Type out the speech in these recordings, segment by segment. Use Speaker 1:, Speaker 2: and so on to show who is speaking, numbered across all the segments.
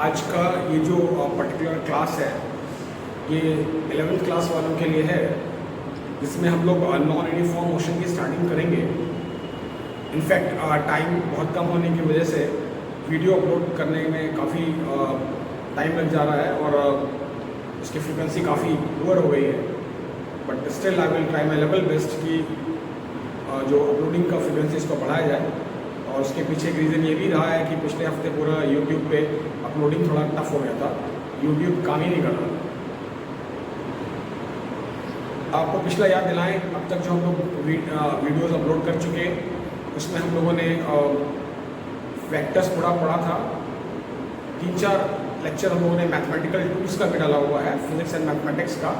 Speaker 1: आज का ये जो पर्टिकुलर क्लास है ये 11th क्लास वालों के लिए है, जिसमें हम लोग नॉन यूनिफॉर्म मोशन की स्टार्टिंग करेंगे। इनफैक्ट टाइम बहुत कम होने की वजह से वीडियो अपलोड करने में काफ़ी टाइम लग जा रहा है और इसकी फ्रिक्वेंसी काफ़ी ओवर हो गई है, but still I will try my level best कि जो अपलोडिंग का फ्रिक्वेंसी इसको बढ़ाया जाए। और उसके पीछे एक रीज़न ये भी रहा है कि पिछले हफ्ते पूरा यूट्यूब पे अपलोडिंग थोड़ा टफ हो गया था, यूट्यूब काम ही नहीं कर रहा। आपको पिछला याद दिलाएं, अब तक जो हम लोग वीडियोज़ अपलोड कर चुके उसमें हम लोगों ने वेक्टर्स पढ़ा था। 3-4 लेक्चर हम लोगों ने मैथमेटिकल टूल्स का भी डाला हुआ है, फिजिक्स एंड मैथमेटिक्स का।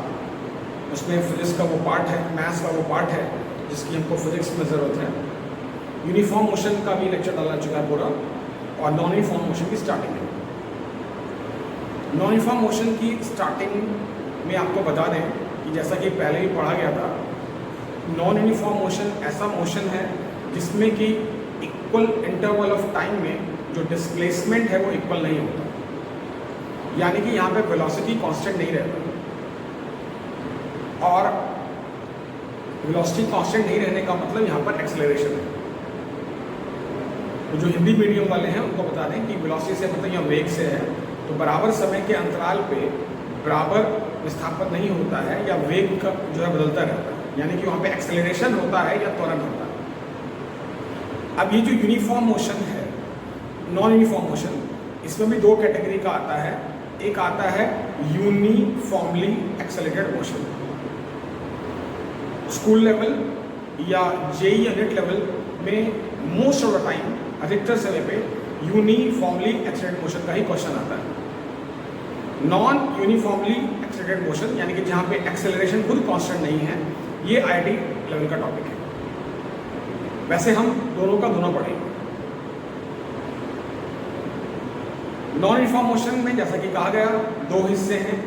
Speaker 1: उसमें फिजिक्स का वो पार्ट है, मैथ्स का वो पार्ट है जिसकी हमको फिजिक्स में ज़रूरत है। यूनिफॉर्म मोशन का भी लेक्चर डाला चुका है पूरा, और नॉन यूनिफॉर्म मोशन की स्टार्टिंग है। नॉन यूनिफॉर्म मोशन की स्टार्टिंग में आपको बता दें कि जैसा कि पहले ही पढ़ा गया था, नॉन यूनिफॉर्म मोशन ऐसा मोशन है जिसमें कि इक्वल इंटरवल ऑफ टाइम में जो डिस्प्लेसमेंट है वो इक्वल नहीं होता, यानी कि यहाँ पे वेलोसिटी कांस्टेंट नहीं रहता। और वेलोसिटी कांस्टेंट नहीं रहने का मतलब यहाँ पर एक्सेलरेशन है। तो जो हिंदी मीडियम वाले हैं उनको बता दें कि वेलोसिटी से मतलब यहाँ वेग से है, तो बराबर समय के अंतराल पे बराबर विस्थापन नहीं होता है या वेग का जो है बदलता रहता है, यानी कि वहाँ पे एक्सेलरेशन होता है या त्वरण होता है। अब ये जो यूनिफॉर्म मोशन है, नॉन यूनिफॉर्म मोशन, इसमें भी 2 कैटेगरी का आता है। एक आता है uniformly accelerated motion. School level या जेई यूनिट लेवल में मोस्ट ऑफ द टाइम, अधिकतर समय पे यूनिफॉर्मली एक्सेलरेटेड मोशन का ही क्वेश्चन आता है। नॉन यूनिफॉर्मली एक्सेलरेटेड मोशन यानी कि जहाँ पे एक्सेलरेशन खुद कांस्टेंट नहीं है, ये आईआईटी लेवल का टॉपिक है। वैसे हम दोनों का दोनों पढ़ेंगे। नॉन यूनिफॉर्म मोशन में जैसा कि कहा गया 2 हिस्से हैं।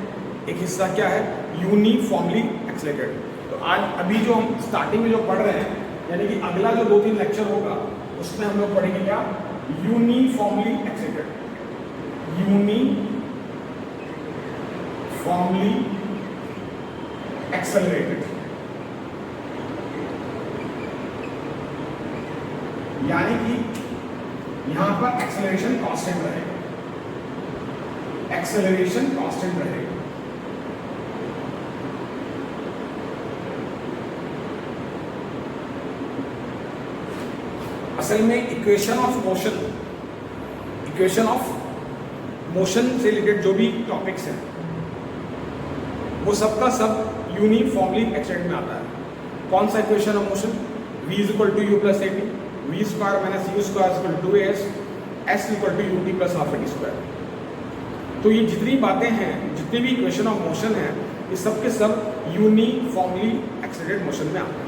Speaker 1: एक हिस्सा क्या है? Uniformly accelerated. तो आज अभी जो हम स्टार्टिंग में जो पढ़ रहे हैं, यानी कि अगला जो 2-3 लेक्चर होगा उसमें हम लोग पढ़ेंगे क्या? Uniformly accelerated. यूनिफॉर्मली एक्सेलरेटेड यानी कि यहां पर एक्सेलरेशन कांस्टेंट रहेगा, एक्सेलरेशन कांस्टेंट रहेगा। असल में इक्वेशन ऑफ मोशन से रिलेटेड जो भी टॉपिक्स हैं वो सबका सब यूनिफॉर्मली एक्सेलरेटेड में आता है। कौन सा equation of motion? v = u + at, v² - u² = 2as, s = ut + ½ तो ये जितनी बातें हैं, जितनी भी इक्वेशन ऑफ मोशन है, ये सब के सब यूनिफॉर्मली एक्सेलरेटेड मोशन में आते हैं।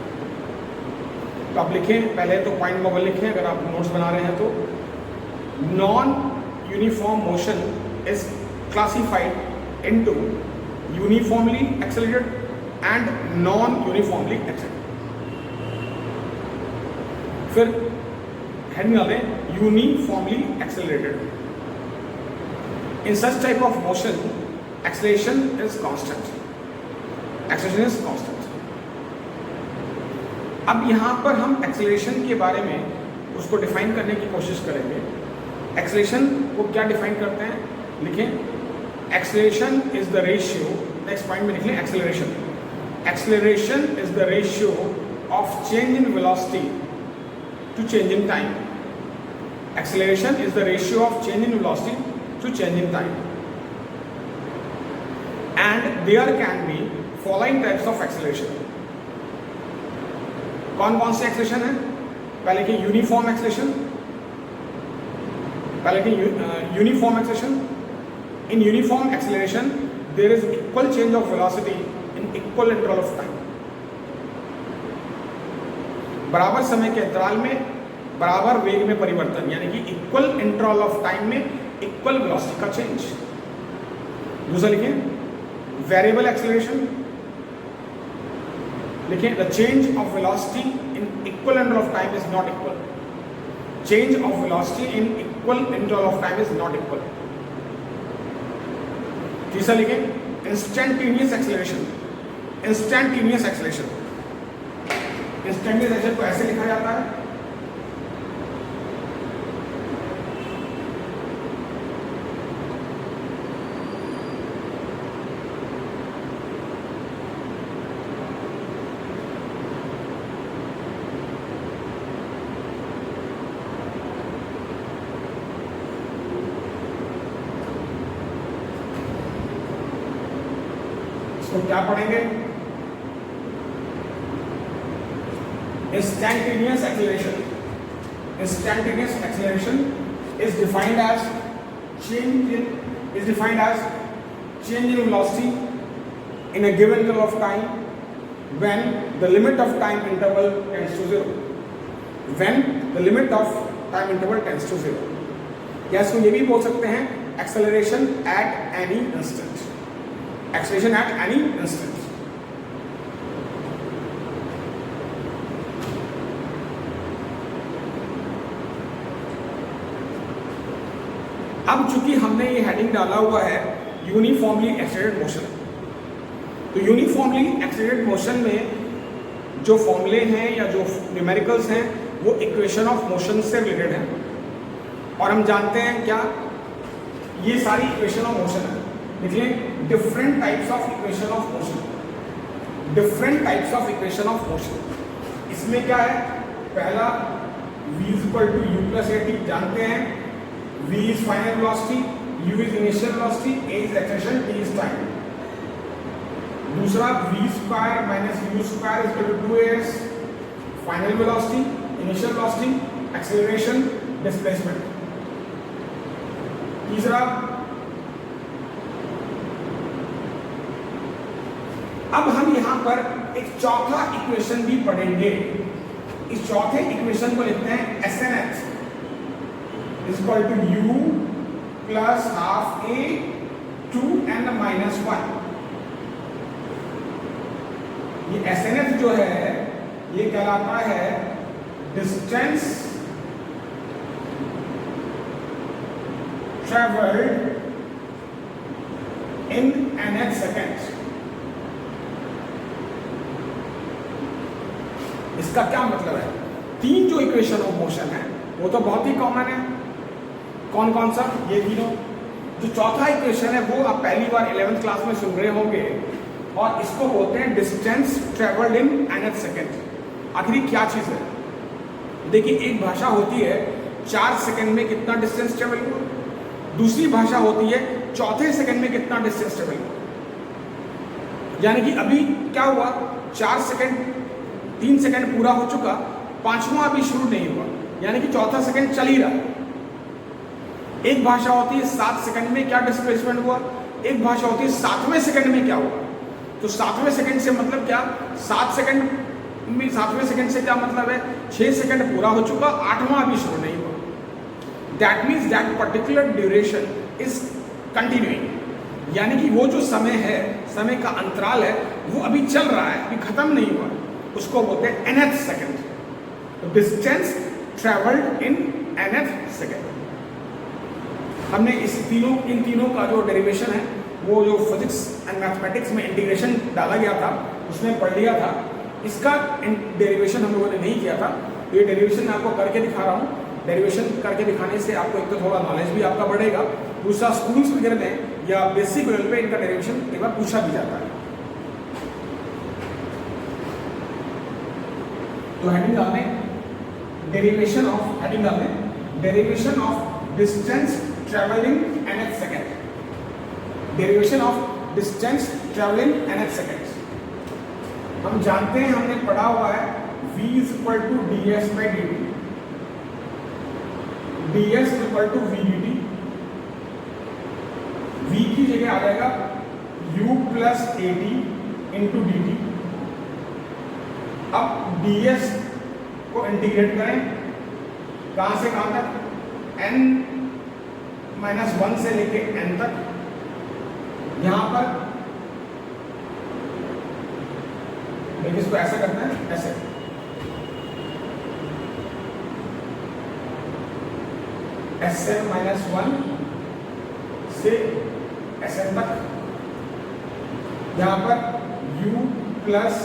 Speaker 1: तो आप लिखें, पहले तो पॉइंट बबल लिखें अगर आप नोट्स बना रहे हैं तो। Non uniform motion is classified into uniformly accelerated and non uniformly accelerated. फिर हेडिंग डालें uniformly accelerated. In such type of motion, acceleration is constant. Acceleration is constant. अब यहाँ पर हम एक्सेलरेशन के बारे में उसको डिफाइन करने की कोशिश करेंगे। एक्सेलरेशन को क्या डिफाइन करते हैं? लिखें, acceleration is the ratio, next point में लिख लें acceleration. Acceleration is the ratio of change in velocity to change in time. Acceleration is the ratio of change in velocity to change in time, and there can be following types of acceleration. कौन कौन से acceleration है? पहले की uniform acceleration, in uniform acceleration there is equal change of velocity in equal interval of time. बराबर समय के अंतराल में बराबर वेग में परिवर्तन, यानी कि इक्वल इंटरवल ऑफ टाइम में इक्वल वेलोसिटी का चेंज। दूसरा लिखें वेरिएबल एक्सेलरेशन, लिखें the change of velocity in equal interval of time is not equal. change of velocity in equal interval of time is not equal. तीसरा लिखें instantaneous acceleration. Instantaneous acceleration, instantaneous acceleration को ऐसे लिखा जाता है, इसको क्या पढ़ेंगे? Instantaneous acceleration. Instantaneous acceleration is defined as change in velocity in a given interval of time when the limit of time interval tends to 0. When the limit of time interval tends to 0. या इसको ये भी बोल सकते हैं acceleration at any instant. Acceleration at any instant. अब चूंकि हमने ये हेडिंग डाला हुआ है यूनिफॉर्मली एक्सेलरेटेड मोशन, तो यूनिफॉर्मली एक्सेलरेटेड मोशन में जो फॉर्मूले हैं या जो न्यूमेरिकल्स हैं वो इक्वेशन ऑफ मोशन से रिलेटेड हैं। और हम जानते हैं क्या, ये सारी इक्वेशन ऑफ मोशन है। देखिए different types of equation of motion, different types of equation of motion. इसमें क्या है, पहला v = u + at जानते हैं, v is final velocity, u is initial velocity, a is acceleration, t is time। दूसरा v² - u² = 2as, final velocity, initial velocity, acceleration, displacement। तीसरा, अब हम यहां पर एक चौथा इक्वेशन भी पढ़ेंगे। इस चौथे इक्वेशन को लिखते हैं SNH = u + ½ a 2n - 1। ये SNH जो है ये कहलाता है distance travelled in nth second. इसका क्या मतलब है, तीन जो इक्वेशन ऑफ मोशन है वो तो बहुत ही कॉमन है। कौन कौन सा, ये तीनों। जो चौथा इक्वेशन है वो आप पहली बार 11th क्लास में सुन रहे होंगे और इसको बोलते हैं distance travelled in nth second. आखिर क्या चीज है, देखिए एक भाषा होती है 4 सेकेंड में कितना डिस्टेंस ट्रेवल हुआ, दूसरी भाषा होती है चौथे सेकेंड में कितना डिस्टेंस ट्रेवल हुआ। यानी कि अभी क्या हुआ, 4 सेकेंड 3 सेकेंड पूरा हो चुका, पांचवा अभी शुरू नहीं हुआ, यानी कि चौथा सेकेंड चल ही रहा। एक भाषा होती है 7 सेकेंड में क्या डिस्प्लेसमेंट हुआ, एक भाषा होती है 7वें सेकेंड में क्या हुआ। तो 7वें सेकेंड से मतलब क्या, 7 सेकेंड में 7वें सेकेंड से क्या मतलब है, 6 सेकेंड पूरा हो चुका, 8वां अभी शुरू नहीं हुआ। That means that particular duration is continuing, यानी कि वो जो समय है, समय का अंतराल है, वो अभी चल रहा है, अभी खत्म नहीं हुआ, उसको बोलते हैं nth सेकेंड। तो distance travelled in nth second. हमने इन तीनों का जो डेरिवेशन है वो जो फिजिक्स एंड मैथमेटिक्स में इंटीग्रेशन डाला गया था उसमें पढ़ लिया था। इसका डेरिवेशन हम लोगों ने नहीं किया था, तो ये डेरिवेशन मैं आपको करके दिखा रहा हूँ। डेरिवेशन करके दिखाने से आपको एक तो थोड़ा नॉलेज भी आपका बढ़ेगा, दूसरा स्कूल्स वगैरह में या बेसिक लेवल पे इनका डेरिवेशन एक बार पूछा भी जाता है। तो हेडिंग डालने डेरिवेशन ऑफ, हेडिंग डालने derivation of distance travelling nth second. Derivation of distance travelling nth second. हम जानते हैं, हमने पढ़ा हुआ है v = ds/dt, ds = v dt। v की जगह आ जाएगा u + at × dt। अब ds को इंटीग्रेट करें, कहां से कहां तक, n-1 से लेके n तक। यहां पर देखिए इसको ऐसा करना है, ऐसे Sn-1 से Sn तक यहाँ पर u प्लस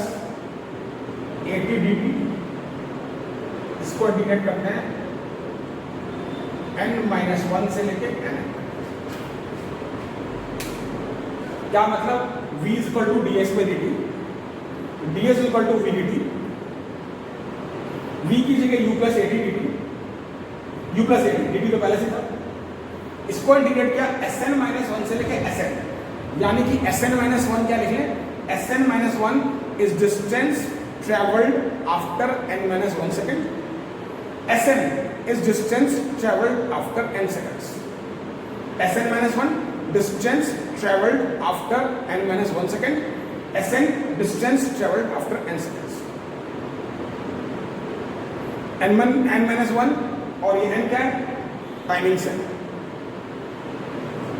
Speaker 1: 80 dt, इसको इंटीग्रेट करते हैं n-1 से लेके n। क्या मतलब v इक्वल टू ds पे dt, ds equal to v dt, v की जगह u plus 80 dt, u plus 80 dt तो पहले से था, इसको इंटीग्रेट किया Sn-1 से लेके Sn, यानी कि Sn-1 क्या लिख लें, Sn-1 is distance traveled after n-1 second, Sn is distance traveled after n seconds, Sn-1 distance traveled after n-1 second, Sn distance traveled after n seconds, n-1 और ये n क्या है, टाइमिंग से,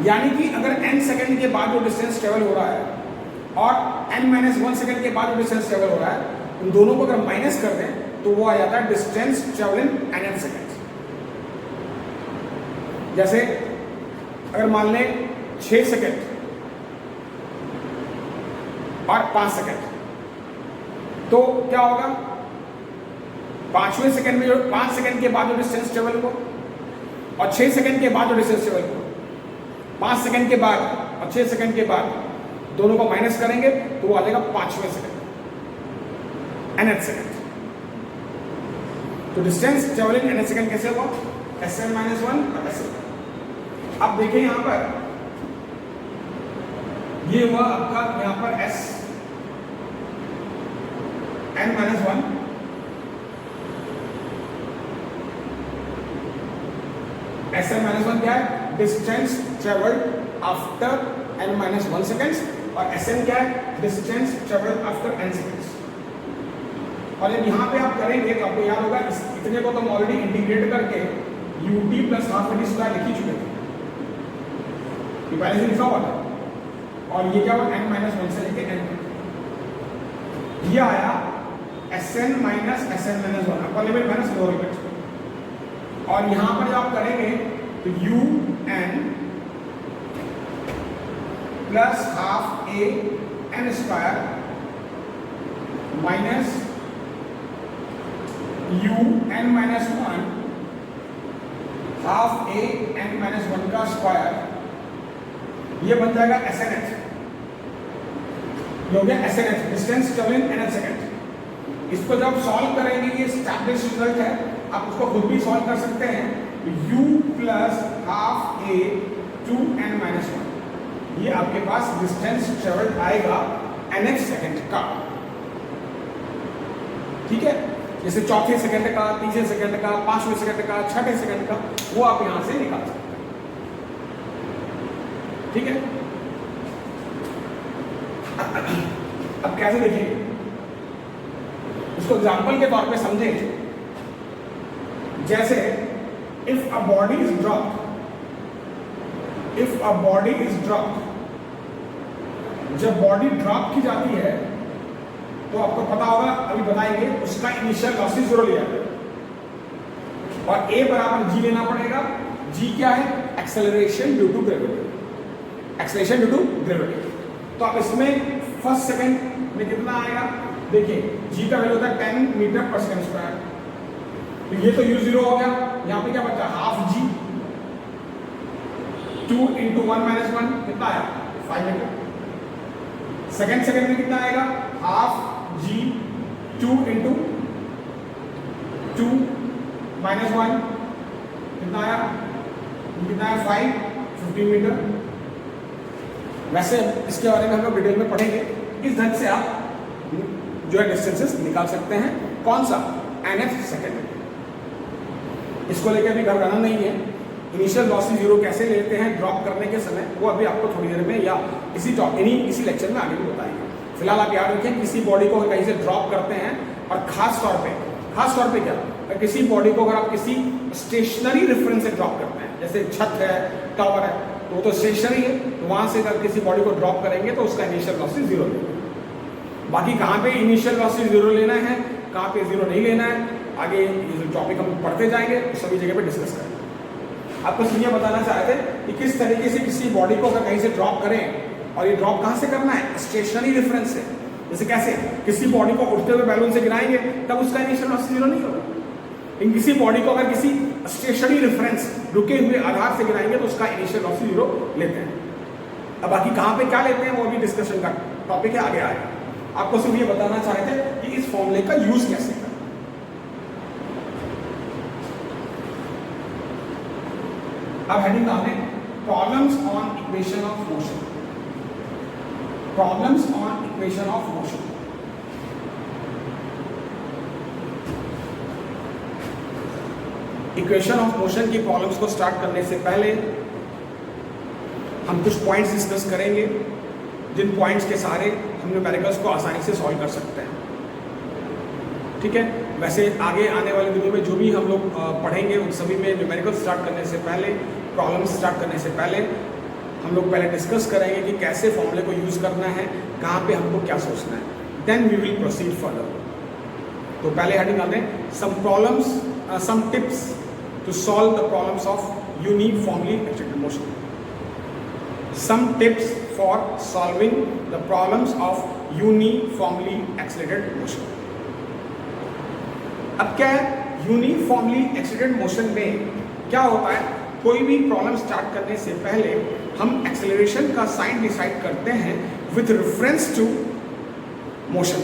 Speaker 1: यानी कि अगर n सेकंड के बाद जो डिस्टेंस ट्रेवल हो रहा है और n-1 सेकंड के बाद जो डिस्टेंस ट्रेवल हो रहा है, उन दोनों को अगर माइनस कर दें तो वो आ जाता है distance travel in nth second. जैसे अगर मान लें 6 सेकंड और 5 सेकंड, तो क्या होगा, 5वें सेकंड में जो 5 सेकंड के बाद जो डिस्टेंस ट्रेवल हो और 6 सेकंड के बाद जो डिस्टेंस ट्रेवल हो, 5 सेकंड के बाद और 6 सेकंड के बाद दोनों को माइनस करेंगे तो वो आ जाएगा 5वें सेकंड, nth सेकंड। तो distance travel in nth second कैसे हुआ, Sn-1 और Sn। अब देखिए यहां पर ये हुआ आपका यहां पर S n-1, Sn-1 क्या है, distance travelled after n-1 seconds, और Sn क्या है, distance travelled after n seconds. और जब यहाँ पे आप करेंगे तो आपको याद होगा इतने को तो हम ऑलरेडी इंटीग्रेट करके ut plus half dt square लिख ही चुके थे, ये पहले से लिखा हुआ था, और ये क्या हुआ n-1 से लेके n, ये आया Sn minus Sn-1, upper limit minus lower limit. और यहां पर जब आप करेंगे तो un plus half a n square minus un-1 half a n-1 का स्क्वायर, ये बन जाएगा Snh, ये हो गया Snh, distance travel in nth second. इसको जब सॉल्व करेंगे, ये एस्टैब्लिश रिजल्ट है, आप उसको खुद भी सॉल्व कर सकते हैं, u plus half a two n-1, ये आपके पास डिस्टेंस ट्रेवल्ड आएगा nth सेकंड का, ठीक है। जैसे चौथे सेकंड का, तीसरे सेकंड का, 5वें सेकंड का, 6ठे सेकंड का, वो आप यहां से निकाल सकते हैं, ठीक है। अब कैसे देखिए इसको, एग्जांपल के तौर पे समझें। जैसे if a body is dropped, जब बॉडी ड्रॉप की जाती है तो आपको पता होगा, अभी बताएंगे, उसका इनिशियल वेलोसिटी 0 लिया है और a बराबर g लेना पड़ेगा। g क्या है, acceleration due to gravity, acceleration due to gravity. तो अब इसमें फर्स्ट सेकंड में कितना आएगा, देखिए g का वैल्यू होता है 10 मीटर पर सेकंड स्क्वायर, तो ये तो u0 हो गया, यहाँ पे क्या बचा, हाफ g, 2 × 1 - 1 कितना आया, 5 मीटर। सेकंड में कितना आएगा, हाफ g 2 × 2 - 1 कितना आया, 15 मीटर। वैसे इसके बारे में हम लोग डिटेल में पढ़ेंगे। इस ढंग से आप जो है डिस्टेंसेस निकाल सकते हैं, कौन सा, nth सेकंड। इसको लेकर अभी घबराना नहीं है, इनिशियल वेलोसिटी 0 कैसे लेते हैं ड्रॉप करने के समय, वो अभी आपको थोड़ी देर में या इसी लेक्चर में आगे भी बताएंगे। फिलहाल आप याद रखें, किसी बॉडी को कहीं से ड्रॉप करते हैं, और खास तौर पे क्या, किसी बॉडी को अगर आप किसी स्टेशनरी रेफरेंस से ड्रॉप करते हैं, जैसे छत है, टावर है, तो वो तो स्टेशनरी है, तो वहां से अगर किसी बॉडी को ड्रॉप करेंगे तो उसका इनिशियल वेलोसिटी 0 लेना। बाकी कहाँ पे इनिशियल वेलोसिटी 0 लेना है, कहाँ पे 0 नहीं लेना है, आगे ये जो टॉपिक हम पढ़ते जाएंगे सभी जगह पे डिस्कस करेंगे। आपको ये बताना चाहते थे कि किस तरीके से किसी बॉडी को अगर कहीं से ड्रॉप करें और ये ड्रॉप कहाँ से करना है? स्टेशनरी रेफरेंस से। जैसे कैसे? किसी बॉडी को उठते हुए बैलून से गिराएंगे तब उसका इनिशियल वेलोसिटी 0 नहीं होगा। इन किसी बॉडी को अगर किसी स्टेशनरी रेफरेंस रुके हुए आधार से गिराएंगे तो उसका इनिशियल वेलोसिटी 0 लेते हैं। अब बाकी कहाँ पे क्या लेते हैं वो भी डिस्कशन का टॉपिक है, आगे आएगा। आपको सिर्फ ये बताना चाहते थे कि इस फॉर्मूले का यूज कैसे करें। अब हेडिंग डाल दें problems on equation of motion. Problems on equation of motion. Equation of motion की प्रॉब्लम्स को स्टार्ट करने से पहले हम कुछ पॉइंट्स डिस्कस करेंगे जिन पॉइंट्स के सहारे हम न्यूमेरिकल्स को आसानी से सॉल्व कर सकते हैं। ठीक है, वैसे आगे आने वाले दिनों में जो भी हम लोग पढ़ेंगे उन सभी में न्यूमेरिकल स्टार्ट करने से पहले, प्रॉब्लम्स स्टार्ट करने से पहले हम लोग पहले डिस्कस करेंगे कि कैसे फॉर्मूले को यूज करना है, कहाँ पे हमको क्या सोचना है, then we will proceed further. तो पहले हेडिंग डालते हैं some problems, some tips to solve the problems of uniformly accelerated motion. Some tips for solving the problems of uniformly accelerated motion. अब क्या है, यूनिफॉर्मली एक्सिलेटेड मोशन में क्या होता है, कोई भी प्रॉब्लम स्टार्ट करने से पहले हम एक्सेलरेशन का साइन डिसाइड करते हैं विथ रेफरेंस टू मोशन।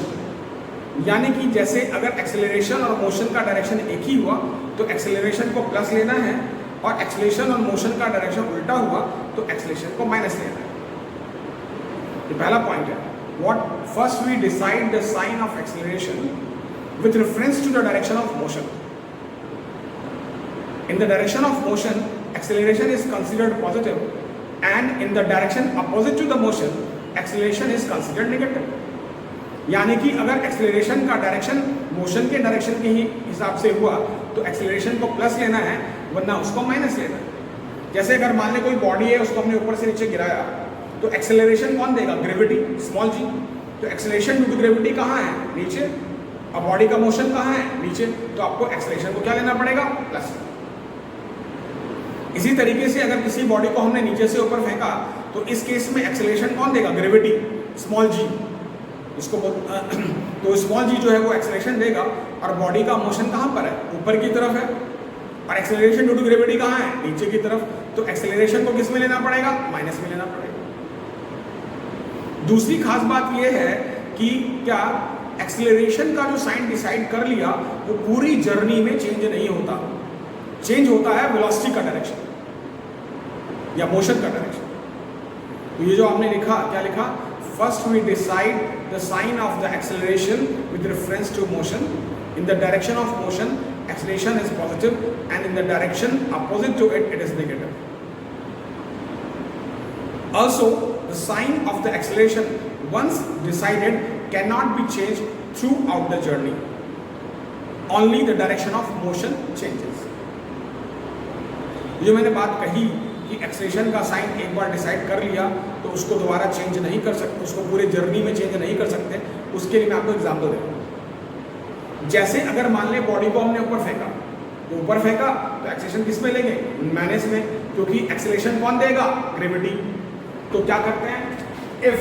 Speaker 1: यानी कि जैसे अगर एक्सेलरेशन और मोशन का डायरेक्शन एक ही हुआ तो एक्सेलरेशन को प्लस लेना है, और एक्सेलरेशन और मोशन का डायरेक्शन उल्टा हुआ तो एक्सेलरेशन को माइनस लेना है। ये पहला पॉइंट है। What first we decide the sign of acceleration with reference to the direction of motion. In the direction of motion acceleration is considered positive and in the direction opposite to the motion acceleration is considered negative. यानी कि अगर acceleration का direction motion के direction के ही हिसाब से हुआ तो एक्सेलरेशन को प्लस लेना है, वरना उसको माइनस लेना है। जैसे अगर मान ले कोई बॉडी है, उसको हमने ऊपर से नीचे गिराया तो एक्सेलरेशन कौन देगा? ग्रेविटी, स्मॉल जी। तो एक्सेलरेशन ड्यू टू ग्रेविटी कहाँ है? नीचे। और बॉडी का मोशन कहाँ है? नीचे। तो आपको एक्सेलरेशन को क्या लेना पड़ेगा? प्लस। इसी तरीके से अगर किसी बॉडी को हमने नीचे से ऊपर फेंका तो इस केस में एक्सेलरेशन कौन देगा? ग्रेविटी, स्मॉल जी। इसको तो स्मॉल जी जो है वो एक्सेलरेशन देगा, और बॉडी का मोशन कहाँ पर है? ऊपर की तरफ है, और एक्सेलरेशन ड्यू टू ग्रेविटी कहाँ है? नीचे की तरफ। तो एक्सेलरेशन को किस में लेना पड़ेगा? माइनस में लेना पड़ेगा। दूसरी खास बात यह है कि क्या एक्सेलरेशन का जो साइन डिसाइड कर लिया वो पूरी जर्नी में चेंज नहीं होता, चेंज होता है वेलोसिटी का डायरेक्शन या मोशन का डायरेक्शन। तो ये जो आपने लिखा, क्या लिखा? First we decide the sign of the acceleration with reference to motion. In the direction of motion, acceleration is positive, and in the direction opposite to it, it is negative. Also, the sign of the acceleration, once decided, cannot be changed throughout the journey. Only the direction of motion changes. जो मैंने बात कही कि acceleration का sign एक बार decide कर लिया तो उसको दोबारा चेंज नहीं कर सकते, उसको पूरे जर्नी में चेंज नहीं कर सकते। उसके लिए मैं आपको एग्जांपल दे रहा हूँ। जैसे अगर मान लें बॉडी को हमने ऊपर फेंका, तो ऊपर फेंका तो एक्सेलरेशन किस में लेंगे? माइनस में, क्योंकि एक्सेलरेशन कौन देगा? ग्रेविटी। तो क्या करते हैं? If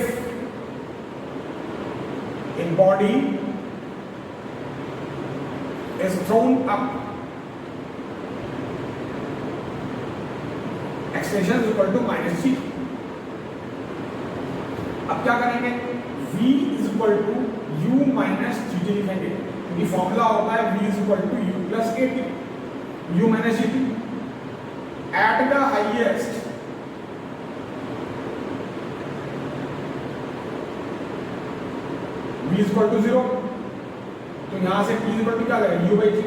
Speaker 1: in body is thrown up, acceleration is equal to minus g. अब क्या करेंगे? v is equal to u minus g t लिखेंगे, क्योंकि फॉर्मूला होता है v is equal to u plus a t, u minus g t. At the highest v is equal to 0, तो यहां से t इज इक्वल टू क्या लगेगा? u by जी।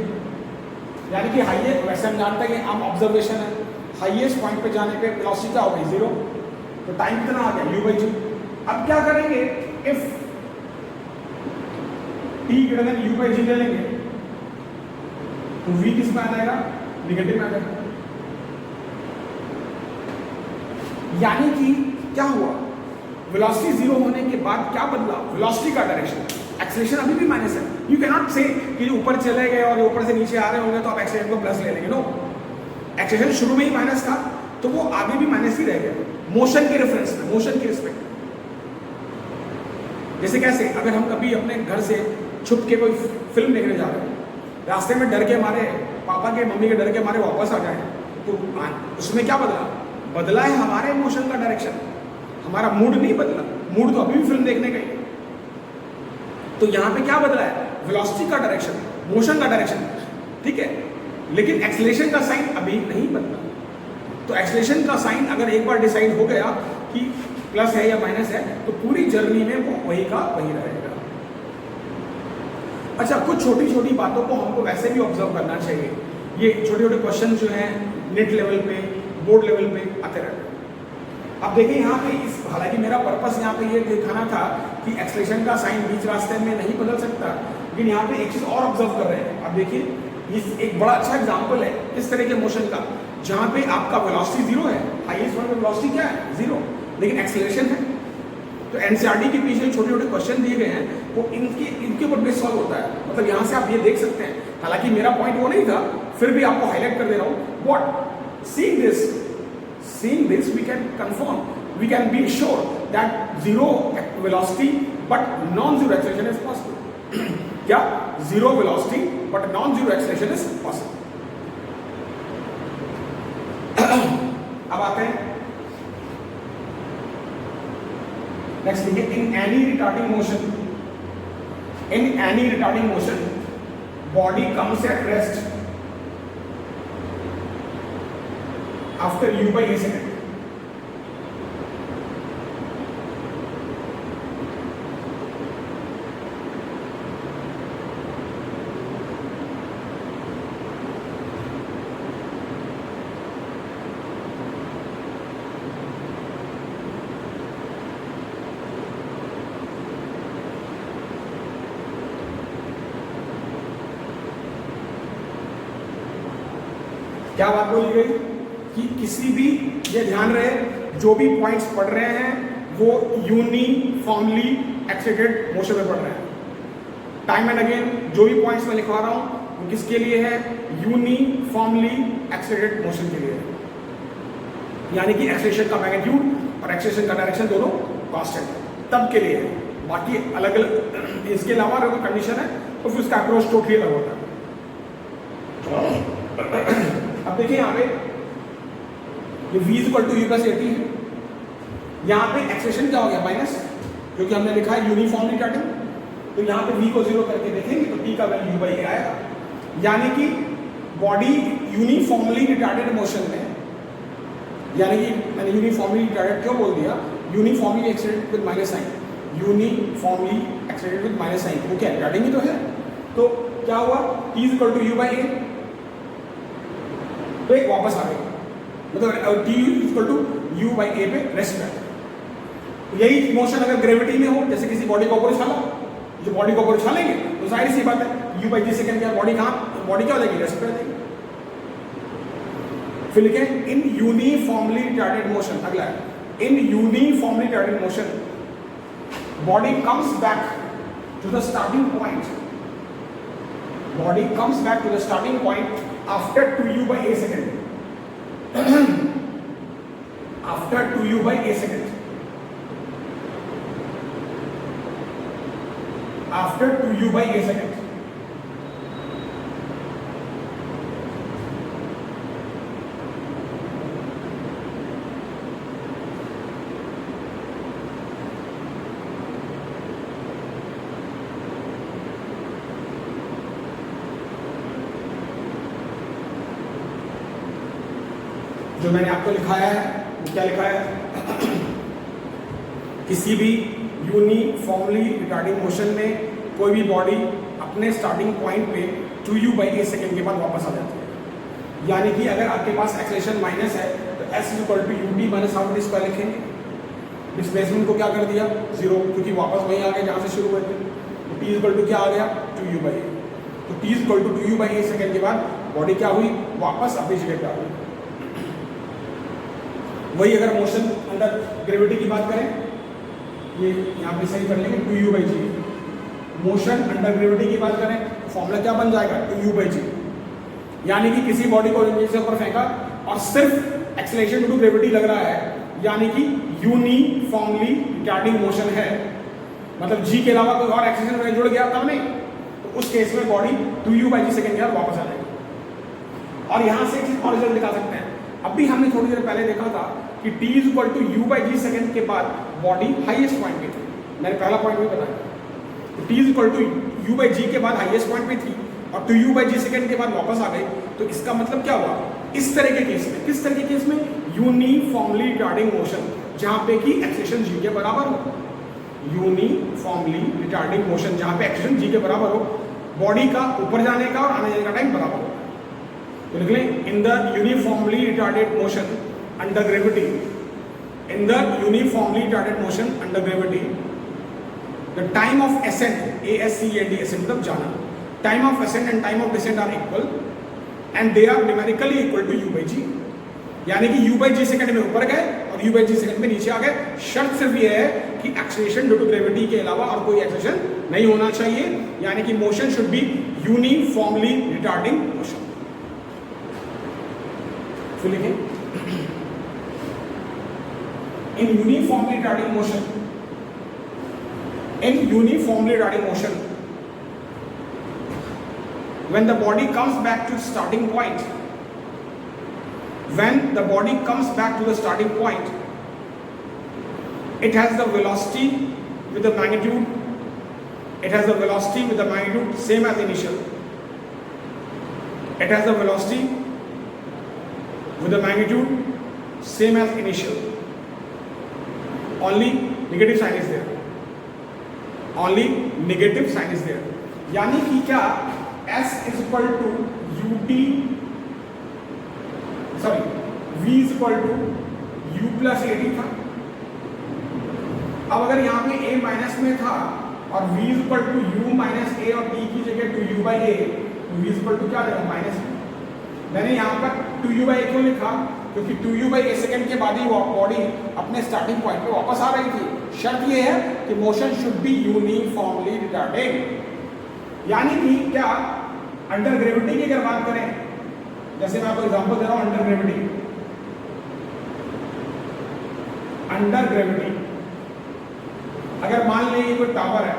Speaker 1: यानी कि हाइएस्ट, वैसे हम जानते हैं कि आम ऑब्जर्वेशन है, हाईएस्ट पॉइंट पे जाने पे वेलोसिटी क्या हो गई? 0। तो टाइम कितना आ गया? u by g. अब क्या करेंगे? If t greater than u by g ले लेंगे तो v किस में आ जाएगा? नेगेटिव में आ जाएगा। यानी कि क्या हुआ? वेलोसिटी 0 होने के बाद क्या बदला? वेलोसिटी का डायरेक्शन। एक्सेलरेशन अभी भी माइनस है। यू कैन नॉट से कि ऊपर चले गए और ऊपर से नीचे आ रहे होंगे तो आप एक्सेलरेशन को प्लस ले लेंगे। नो, एक्सेलरेशन शुरू में ही माइनस था तो वो आगे भी माइनस ही रहेगा, मोशन के रेफरेंस में, मोशन के रिस्पेक्ट। जैसे कैसे, अगर हम कभी अपने घर से छुप के कोई फिल्म देखने जा रहे हैं, रास्ते में डर के मारे, पापा के मम्मी के डर के मारे वापस आ जाए, तो उसमें क्या बदला? बदला है हमारे इमोशन का डायरेक्शन, हमारा मूड नहीं बदला। मूड तो अभी भी फिल्म देखने गए। तो यहाँ पे क्या बदला है? वेलोसिटी का डायरेक्शन, मोशन का डायरेक्शन, ठीक है, लेकिन एक्सेलरेशन का साइन अभी नहीं बदला। तो एक्सेलरेशन का साइन अगर एक बार डिसाइड हो गया कि प्लस है या माइनस है, तो पूरी जर्नी में वो वही का वही रहेगा। अच्छा, कुछ छोटी छोटी बातों को हमको वैसे भी ऑब्जर्व करना चाहिए। ये छोटे छोटे क्वेश्चन जो हैं नेट लेवल पे, बोर्ड लेवल पे आते रहते हैं। अब देखिए यहाँ पे हालांकि मेरा पर्पस यहाँ पे ये दिखाना था कि एक्सेलरेशन का साइन बीच रास्ते में नहीं बदल सकता, लेकिन यहाँ पे एक चीज और ऑब्जर्व कर रहे हैं। अब देखिए, ये एक बड़ा अच्छा एग्जाम्पल है इस तरह के मोशन का, जहाँ पे आपका वेलोसिटी जीरो है, हाईएस्ट पॉइंट पे वेलोसिटी क्या है? जीरो, लेकिन एक्सेलरेशन है। तो एनसीईआरटी के पीछे छोटे छोटे क्वेश्चन दिए गए हैं, वो इनके ऊपर बेस सॉल्व होता है। मतलब यहाँ से आप ये देख सकते हैं, हालांकि मेरा पॉइंट वो नहीं था, फिर भी आपको हाईलाइट कर दे रहा हूँ। What seeing this we can confirm, we can be sure that zero velocity but non-zero acceleration is possible. क्या? Zero velocity but non-zero acceleration is possible. अब आते हैं नेक्स्ट, लिखिए in any retarding motion body comes at rest after u by a second. क्या बात बोली गई कि किसी भी, ये ध्यान रहे, जो भी पॉइंट्स पढ़ रहे हैं वो यूनिफॉर्मली एक्सेलरेटेड मोशन में पढ़ रहे हैं। टाइम एंड अगेन जो भी पॉइंट्स मैं लिखवा रहा हूं वो किसके लिए है? यूनिफॉर्मली एक्सेलरेटेड मोशन के लिए है। यानी कि एक्सेलरेशन का मैग्नीट्यूड और एक्सेलरेशन का डायरेक्शन दोनों कांस्टेंट है, तब के लिए है। बाकी अलग अलग इसके अलावा अगर कोई कंडीशन है तो फिर उसका अप्रोच टोटली अलग होता है। अब देखिए यहाँ पे ये v equal to u plus a t है, यहाँ पे एक्सेलरेशन क्या हो गया? माइनस, क्योंकि हमने लिखा है यूनिफॉर्म रिटार्डिंग। तो यहाँ पे v को जीरो करके देखेंगे तो t का वैल्यू u बाई ए आएगा। यानी कि बॉडी यूनिफॉर्मली रिटार्डेड मोशन में, यानी कि मैंने यूनिफॉर्मली रिटार्डेड क्यों बोल दिया? Uniformly accelerated with minus sign, uniformly accelerated with minus sign, वो क्या रिटार्डिंग ही तो है। तो क्या हुआ? t equal to u by a, तो एक वापस आ गई, मतलब t equal to u by a पे रेस्ट कर। यही मोशन अगर ग्रेविटी में हो, जैसे किसी बॉडी को ऊपर उछाला, जो बॉडी को ऊपर उछालेंगे तो जाहिर सी बात है यू बाई जी सेकेंड के बॉडी कहाँ, बॉडी क्या हो जाएगी? रेस्ट पे आ जाएगी। फिर लिखे इन यूनिफॉर्मली रिटार्डेड मोशन। अगला है, in uniformly retarded motion body comes back to the starting point, body comes back to the starting point after 2u by a second. After 2u by a second. After 2u by a second. जो मैंने आपको लिखाया है वो क्या लिखा है? किसी भी यूनिफॉर्मली रिटार्डिंग मोशन में कोई भी बॉडी अपने स्टार्टिंग पॉइंट पे 2u बाई ए सेकेंड के बाद वापस आ जाती है। यानी कि अगर आपके पास एक्सेलरेशन माइनस है तो s equal to u t minus half t square लिखेंगे। डिस्प्लेसमेंट को क्या कर दिया? जीरो, क्योंकि वापस वहीं आ गए जहाँ से शुरू हुए थे। तो t इक्वल टू क्या आ गया? 2u by a. तो t equal to 2u by a second के बाद बॉडी क्या हुई? वापस अपनी जगह पे आ गई। वही अगर मोशन अंडर ग्रेविटी की बात करें, ये यहाँ पे सही कर लेंगे 2u by g. Motion under gravity की बात करें, फॉर्मूला क्या बन जाएगा? 2u बाई जी। यानी कि किसी बॉडी को नीचे से ऊपर फेंका और सिर्फ एक्सेलरेशन ड्यू टू ग्रेविटी लग रहा है, यानी कि यूनिफॉर्मली रिटार्डिंग मोशन है। मतलब जी के अलावा कोई और एक्सेलरेशन जुड़ गया तब नहीं, तो उस केस में बॉडी 2u/g सेकेंड के बाद वापस आ जाएगी। और यहाँ से एक चीज और रिजल्ट दिखा सकते हैं। अभी हमने थोड़ी देर पहले देखा था कि t = u/g सेकेंड के बाद बॉडी हाईएस्ट पॉइंट पे थी, मैंने पहला पॉइंट भी बताया। तो t = u/g के बाद हाईएस्ट पॉइंट पे थी और 2u/g सेकेंड के बाद वापस आ गई। तो इसका मतलब क्या हुआ, इस तरह के केस में, किस तरह के केस में, यूनिफॉर्मली रिटार्डिंग मोशन, जहां पे कि एक्सेलरेशन g के बराबर हो, यूनिफॉर्मली रिटार्डिंग मोशन जहां पे एक्सेलरेशन g के बराबर हो, बॉडी का ऊपर जाने का और आने जाने का टाइम बराबर हो। तो लिख लें, in the uniformly retarded motion under gravity, in the uniformly retarded motion under gravity, the time of ascent, ASCENT, ascent मतलब जाना, time of ascent and time of descent are equal and they are numerically equal to u/g। यानी कि u/g second में ऊपर गए और u/g second में नीचे आ गए। शर्त सिर्फ ये है कि एक्सेलरेशन ड्यू टू ग्रेविटी के अलावा और कोई एक्सेलरेशन नहीं होना चाहिए, यानी कि motion should be uniformly retarding motion. फिर लिखें, in uniformly retarding motion, in uniformly rotating motion, when the body comes back to starting point, when the body comes back to the starting point, it has the velocity with the magnitude, it has the velocity with the magnitude same as initial, it has the velocity with the magnitude same as initial, only negative sign is there, only negative sign is there। यानी कि क्या, s is equal to ut, sorry, v is equal to u plus at था। अब अगर यहाँ पे a minus में था और v is equal to u minus a और t की जगह 2u/a, तो v is equal to क्या देगा, माइनस में। मैंने यहाँ पर 2u/a क्यों लिखा, क्योंकि 2u/a सेकेंड के बाद ही वो बॉडी अपने स्टार्टिंग पॉइंट पे वापस आ रही थी। शर्त ये है कि motion should be uniformly retarded. यानी कि क्या, अंडर ग्रेविटी की अगर बात करें, जैसे मैं आपको एग्जांपल दे रहा हूं, अंडर ग्रेविटी, अंडर ग्रेविटी अगर मान लें ये कोई टावर है,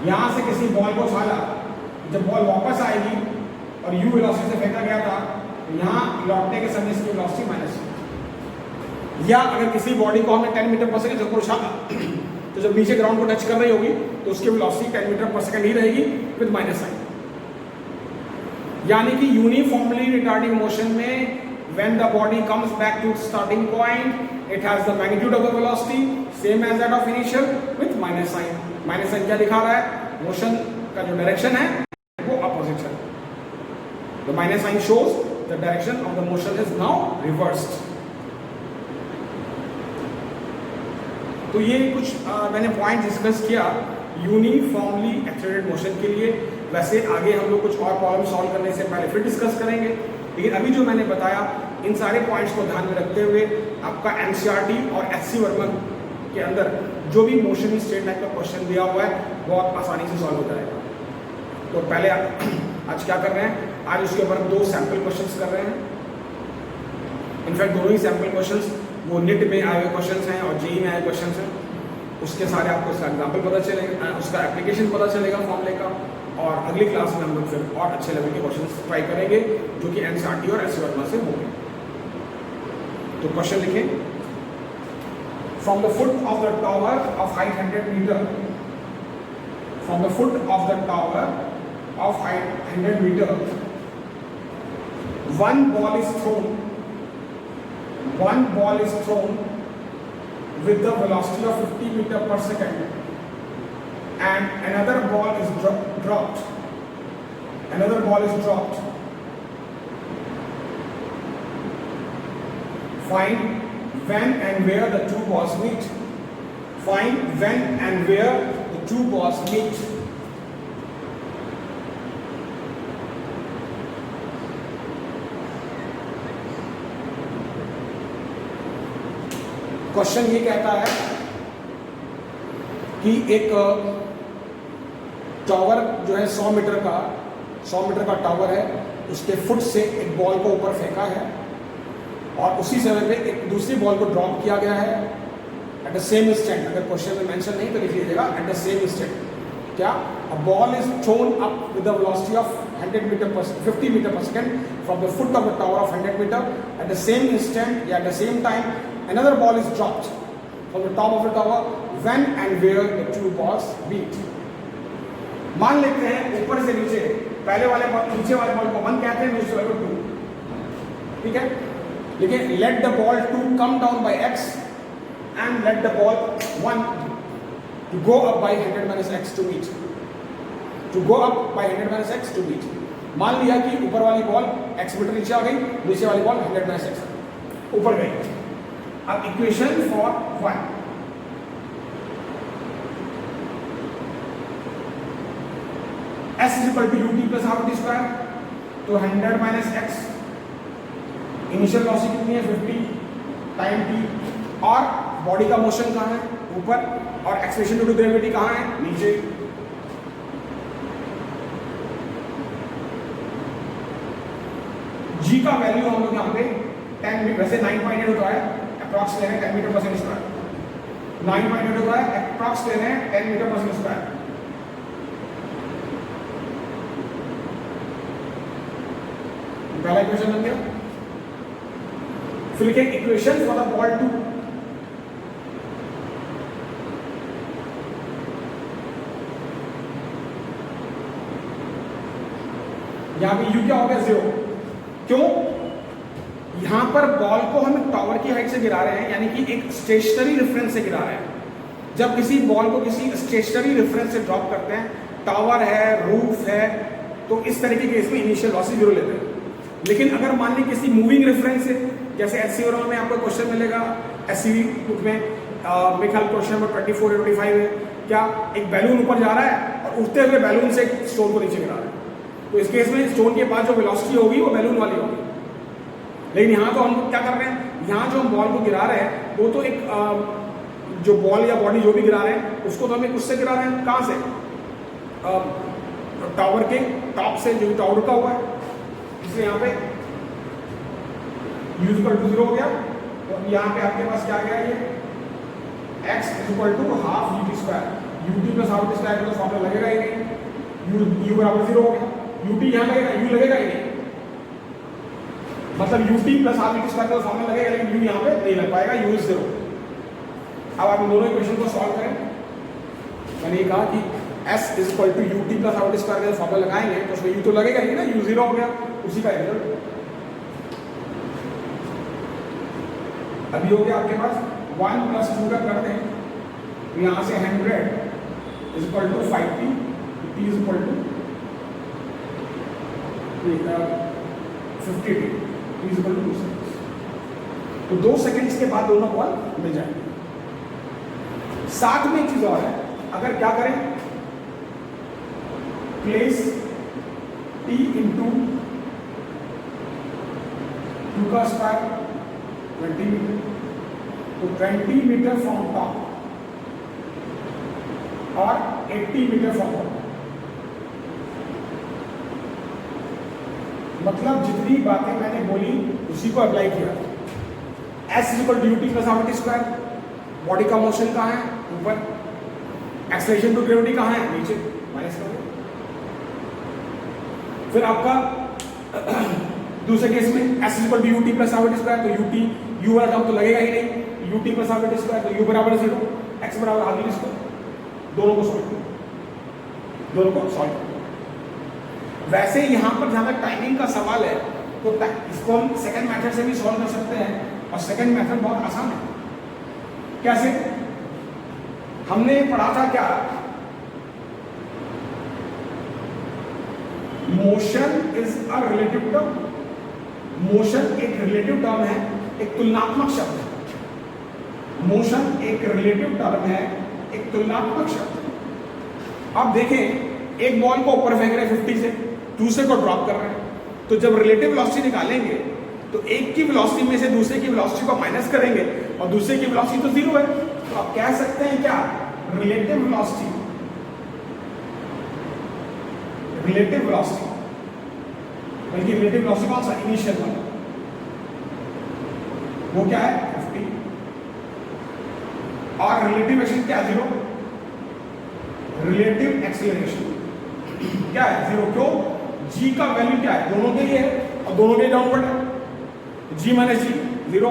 Speaker 1: यहां से किसी बॉल को उछाला, जब बॉल वापस आएगी और u वेलोसिटी से फेंका गया था, तो यहां लौटने के समय इसकी वेलोसिटी माइनस, या अगर किसी बॉडी को हमने 10 मीटर पर सेकंड से ऊपर उछाला, तो जब नीचे ग्राउंड को टच कर रही होगी तो उसकी वेलोसिटी 10 मीटर पर सेकंड ही रहेगी विद माइनस साइन। यानी कि यूनिफॉर्मली रिटार्डिंग मोशन में when the body comes back to starting point it has the magnitude of the velocity same as that of initial with minus sign. Minus sign क्या दिखा रहा है, motion का जो direction है वो अपोजिट है। The minus sign shows the direction of the motion is now reversed. तो ये कुछ मैंने पॉइंट डिस्कस किया यूनिफॉर्मली एक्सेलरेटेड मोशन के लिए। वैसे आगे हम लोग कुछ और प्रॉब्लम सॉल्व करने से पहले फिर डिस्कस करेंगे, लेकिन अभी जो मैंने बताया इन सारे पॉइंट्स को ध्यान में रखते हुए आपका एनसीईआरटी और एचसी वर्मन के अंदर जो भी मोशन स्टेट टाइप का क्वेश्चन दिया हुआ है बहुत आसानी से सॉल्व हो जाएगा। तो पहले आप आज क्या कर रहे हैं, आज उसके ऊपर हम 2 सैम्पल क्वेश्चंस कर रहे हैं। इनफैक्ट दोनों ही सैम्पल क्वेश्चंस वो निट में आए हुए क्वेश्चंस हैं और जेई में आए क्वेश्चंस हैं। उसके सारे आपको उसका एग्जाम्पल पता चलेगा, उसका एप्लीकेशन पता चलेगा फॉर्मूले का, और अगली क्लास में हम लोग फिर और अच्छे लेवल के क्वेश्चंस ट्राई करेंगे जो कि एनसीईआरटी और एचसी वर्मा से होंगे। तो क्वेश्चन लिखें, from the foot of the tower of height 100 metre, from the foot of the tower of height 100 metre, one ball is thrown with the velocity of 50 meter per second, and another ball is dropped. Another ball is dropped. Find when and where the two balls meet. Find when and where the two balls meet. Question ये कहता है कि एक tower जो है 100 metre का tower है, उसके फुट से एक बॉल को ऊपर फेंका है और उसी समय पे एक दूसरी बॉल को ड्रॉप किया गया है एट द सेम इंस्टेंट, अगर क्वेश्चन में मेंशन नहीं तो लिख लीजिएगा एट द सेम इंस्टेंट। क्या? A ball is thrown up with the velocity of 100 meter per 50 meter per second from the foot of the tower of 100 meter at the same instant या at the same time another ball is dropped from the top of the tower when and where the two balls meet। मान लेते हैं ऊपर से नीचे, पहले वाले ball नीचे वाले बॉल को 1 कहते हैं, नीचे वाले को 2, ठीक है। लेकिन let the ball 2 come down by x and let the ball 1 to go up by 100 minus x to meet, to go up by 100 minus x to meet। मान लिया कि ऊपर वाली बॉल x मीटर नीचे आ गई, नीचे वाली बॉल 100 minus x ऊपर गई। अब equation for 1, s is equal to ut plus half t square, तो 100 minus x इनिशियल वेलोसिटी कितनी है 50 टाइम t, और बॉडी का मोशन कहाँ है ऊपर, और एक्सप्रेशन ड्यू टू ग्रेविटी कहाँ है नीचे। g का वैल्यू हम लोग यहाँ पे 10 मीटर, वैसे 9.8 होता है, अप्रॉक्स ले रहे हैं 10 मीटर पर सेकंड स्क्वायर, 9.8 होता है, अप्रॉक्स ले रहे हैं 10 मीटर पर सेकंड स्क्वायर। पहला इक्वेशन बन गया। फिर लिखें इक्वेशन फॉर द बॉल 2, यहां पे u क्या हो गया 0, क्यों? यहां पर बॉल को हम टावर की हाइट से गिरा रहे हैं, यानी कि एक स्टेशनरी रेफरेंस से गिरा रहे हैं। जब किसी बॉल को किसी स्टेशनरी रेफरेंस से ड्रॉप करते हैं, टावर है, रूफ है, तो इस तरीके के केस में इनिशियल वेलोसिटी 0 लेते हैं। लेकिन अगर मान ली किसी मूविंग रेफरेंस से, जैसे एचसीवी में आपको क्वेश्चन मिलेगा एचसीवी बुक में, मेरे ख्याल क्वेश्चन नंबर 24 या 25 है, क्या एक बैलून ऊपर जा रहा है और उठते हुए बैलून से स्टोन को नीचे गिरा रहा है, तो इस केस में स्टोन के पास जो वेलोसिटी होगी वो बैलून वाली होगी। लेकिन यहाँ तो हम क्या कर रहे हैं, यहाँ जो हम बॉल को गिरा रहे हैं वो तो एक जो बॉल या बॉडी जो भी गिरा रहे हैं उसको तो हमें उससे गिरा रहे हैं, कहाँ से, टावर के टॉप से, जो टावर रुका हुआ है, इसलिए यहाँ पे u इक्वल टू 0 हो गया। तो अब यहाँ पे आपके पास क्या आ गया, ये x equal to half ut square, ut plus half square का फॉर्मूला लगेगा ही नहीं, u बराबर 0 हो गया, ut यहाँ लगेगा, u लगेगा ही नहीं, मतलब ut plus half ut square का फॉर्मूला लगेगा, लेकिन u यहाँ पे नहीं लग पाएगा, u इज 0। अब आप इन दोनों इक्वेशन को सॉल्व करें। मैंने ये कहा कि s is equal to ut plus half square का फॉर्मूला लगाएंगे तो उसमें u तो लगेगा ही ना, u 0 हो गया, उसी का रिजल्ट। अभी हो गया आपके पास 1 प्लस 2 का कर दें, तो यहाँ से 100 is equal to 5t, t is equal to 50t, t is equal to 2 seconds. तो 2 सेकंड्स के बाद दोनों बॉल मिल जाएंगे। साथ में एक चीज और है, अगर क्या करें, प्लेस t इंटू 2 का स्क्वायर 20 मीटर, तो 20 मीटर फ्रॉम टॉप और 80 मीटर फ्रॉम बॉटम, मतलब जितनी बातें मैंने बोली उसी को अप्लाई किया। s is equal to ut plus half t square, body का मोशन कहाँ है ऊपर, एक्सेलरेशन टू ग्रेविटी कहाँ है नीचे, माइनस कर दो। फिर आपका दूसरे केस में s is equal to ut plus half t square, तो ut u वाला टर्म तो लगेगा ही नहीं, ut plus half t square, तो u बराबर 0, x बराबर हाफ t स्क्वायर, दोनों को सॉल्व करो, दोनों को सॉल्व करो। वैसे यहाँ पर जहाँ तक टाइमिंग का सवाल है तो इसको हम सेकंड मेथड से भी सॉल्व कर सकते हैं, और सेकंड मेथड बहुत आसान है। कैसे? हमने पढ़ा था क्या, motion is a relative term. Motion एक रिलेटिव टर्म है, एक तुलनात्मक शब्द है। मोशन एक रिलेटिव टर्म है, एक तुलनात्मक शब्द है। अब देखें, एक बॉल को ऊपर फेंक रहे हैं 50 से, दूसरे को ड्रॉप कर रहे हैं, तो जब रिलेटिव वेलोसिटी निकालेंगे तो एक की वेलोसिटी में से दूसरे की वेलोसिटी को माइनस करेंगे, और दूसरे की वेलोसिटी तो 0 है, तो आप कह सकते हैं क्या, रिलेटिव वेलोसिटी, रिलेटिव वेलोसिटी, बल्कि रिलेटिव वेलोसिटी कौन सा, इनिशियल वाला, वो क्या है 50, और रिलेटिव एक्शन क्या है? 0। रिलेटिव एक्सीलरेशन क्या है? 0। क्यों? g का वैल्यू क्या है? दोनों के लिए है और दोनों के डाउनवर्ड है, g माइनस जी 0।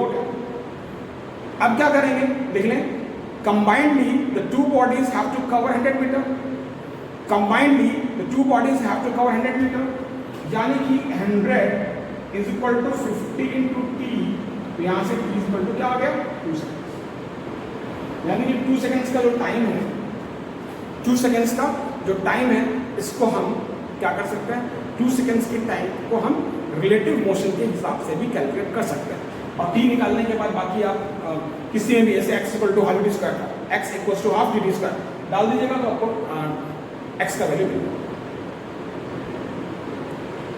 Speaker 1: अब क्या करेंगे देख लें। Combinedly the two bodies have to cover 100 metre. Combinedly the two bodies have to cover 100 metre, यानी कि 100 is equal to 50 into t. तो यहां से t इज इक्वल टू क्या आ गया? 2 सेकेंड्स। यानी कि 2 सेकेंड्स का जो टाइम है, 2 सेकेंड्स का जो टाइम है, इसको हम क्या कर सकते हैं? 2 सेकेंड्स के टाइम को हम रिलेटिव मोशन के हिसाब से भी कैलकुलेट कर सकते हैं। और t निकालने के बाद बाकी आप किसी में भी ऐसे x equal to half t square था, x equal to half t square डाल दीजिएगा तो आपको x का वैल्यू मिलेगा।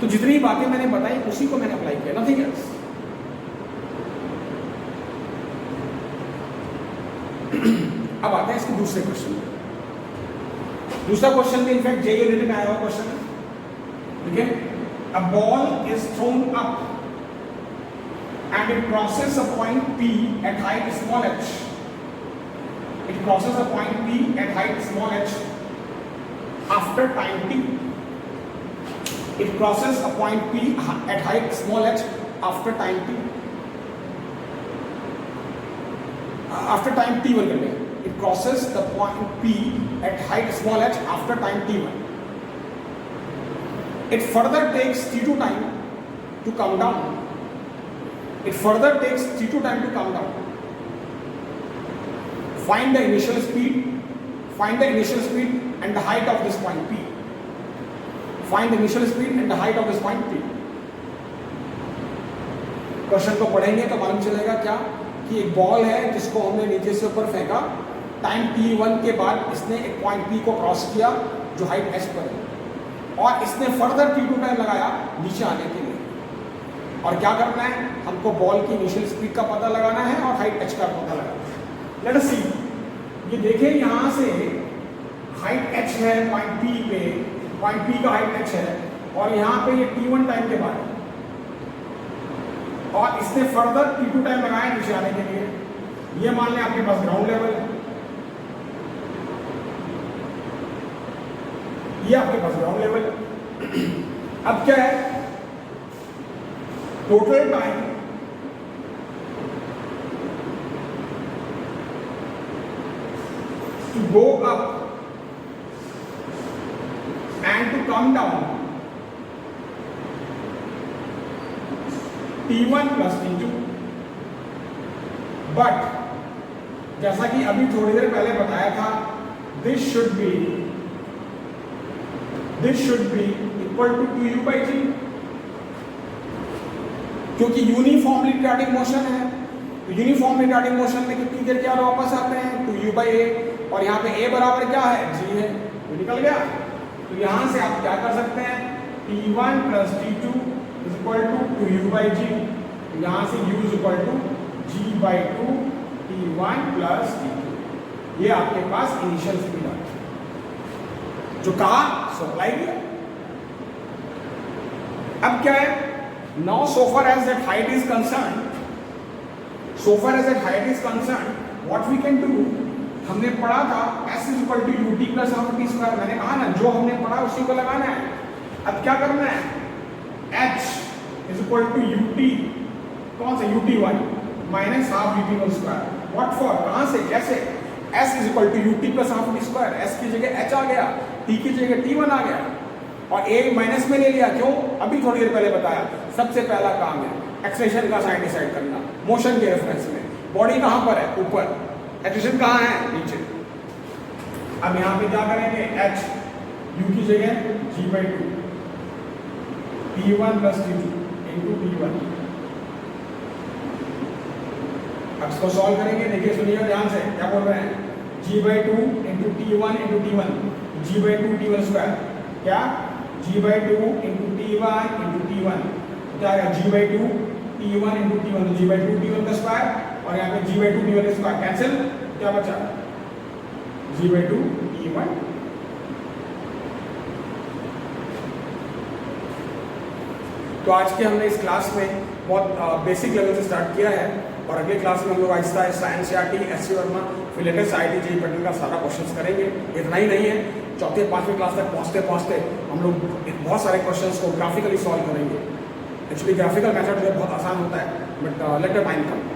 Speaker 1: तो जितनी बातें मैंने बताई उसी को मैंने अप्लाई किया, नथिंग एल्स। अब आते हैं इसके दूसरे क्वेश्चन पे। दूसरा क्वेश्चन भी इनफैक्ट जेईई रिलेटेड आया हुआ क्वेश्चन है, ठीक है। अ ball is thrown up and it crosses a point P at height small h. It crosses a point P at height small h after time t. It crosses a point P at height small h after time t. After time t1 कर लें. It crosses the point P at height small h after time t1. It further takes t2 time to come down. It further takes t2 time to come down. Find the initial speed. Find the initial speed and the height of this point P. Find the initial speed and the height of this point P. Question को पढ़ेंगे तो मालूम चलेगा क्या कि एक ball है जिसको हमने नीचे से ऊपर फेंका, टाइम t1 के बाद इसने एक पॉइंट P को क्रॉस किया जो हाइट h पर है, और इसने फर्दर t2 टाइम लगाया नीचे आने के लिए। और क्या करना है? हमको बॉल की इनिशियल स्पीड का पता लगाना है और हाइट h का पता लगाना है। लेट अस सी, ये देखिए यहां से हाइट h है पॉइंट P पे, पॉइंट P का हाइट h है, और यहां पे ये t1 टाइम के बाद है, और इसने फर्दर t2 टाइम लगाया नीचे आने के लिए। ये मान लें आपके पास ग्राउंड लेवल है, ये आपके पास ग्राउंड लेवल है। अब क्या है? Total time to go up and to come down t1 plus t2, but जैसा कि अभी थोड़ी देर पहले बताया था, this should be equal to 2u by g, क्योंकि यूनिफॉर्मली रिटार्डिंग मोशन है। तो यूनिफॉर्म रिटार्डिंग मोशन में कितनी देर के बाद वापस आते हैं? 2u by a, और यहाँ पे a बराबर क्या है? g है, तो निकल गया। तो यहाँ से आप क्या कर सकते हैं? t1 plus t2 is equal to 2u by g। यहाँ से u is equal to g by 2 t1 plus t2। ये आपके पास इनिशियल स्पीड आ गई, जो कहा सो अप्लाई किया। अब क्या है? Now, so far as that height is concerned, what we can do, हमने पढ़ा था s is equal to ut plus half t square। मैंने कहा ना जो हमने पढ़ा उसी को लगाना है। अब क्या करना है? h is equal to ut, कौन सा? ut1 minus half ut1 square। What for? कहाँ से? कैसे? s is equal to ut plus half t square। s की जगह h आ गया, t की जगह t1 आ गया, और a माइनस में ले लिया। क्यों? अभी थोड़ी देर पहले बताया, सबसे पहला काम है एक्सेलरेशन का साइन डिसाइड करना मोशन के रेफरेंस में। बॉडी कहां पर है? ऊपर। एक्सेलरेशन कहां है? नीचे। अब यहां पे क्या करेंगे? h u की जगह g by 2 t1 plus t2 into t1। अब इसको सॉल्व करेंगे। देखिए सुनिए ध्यान से, क्या बोल रहे हैं? g by 2 into t1 into t1, g by 2 t1 square, क्या? g by 2 into t1 into t1, क्या है? g by 2 t1 into t1, तो g by 2 t1 का स्क्वायर, और यहाँ पे g by 2 t1 का स्क्वायर कैंसिल, क्या बचा? g by 2 t1। तो आज के हमने इस क्लास में बहुत बेसिक लेवल से स्टार्ट किया है। और अगली क्लास में हम लोग आहिस्ता आहिस्ता NCERT, SC वर्मा, फिर लेटेस्ट IIT JEE पैटर्न का सारा क्वेश्चंस करेंगे। इतना ही नहीं है, चौथे पाँचवें क्लास तक पहुँचते पहुँचते हम लोग बहुत सारे क्वेश्चंस को ग्राफिकली सॉल्व करेंगे। एक्चुअली ग्राफिकल मेथड जो बहुत आसान होता है, but let the time come.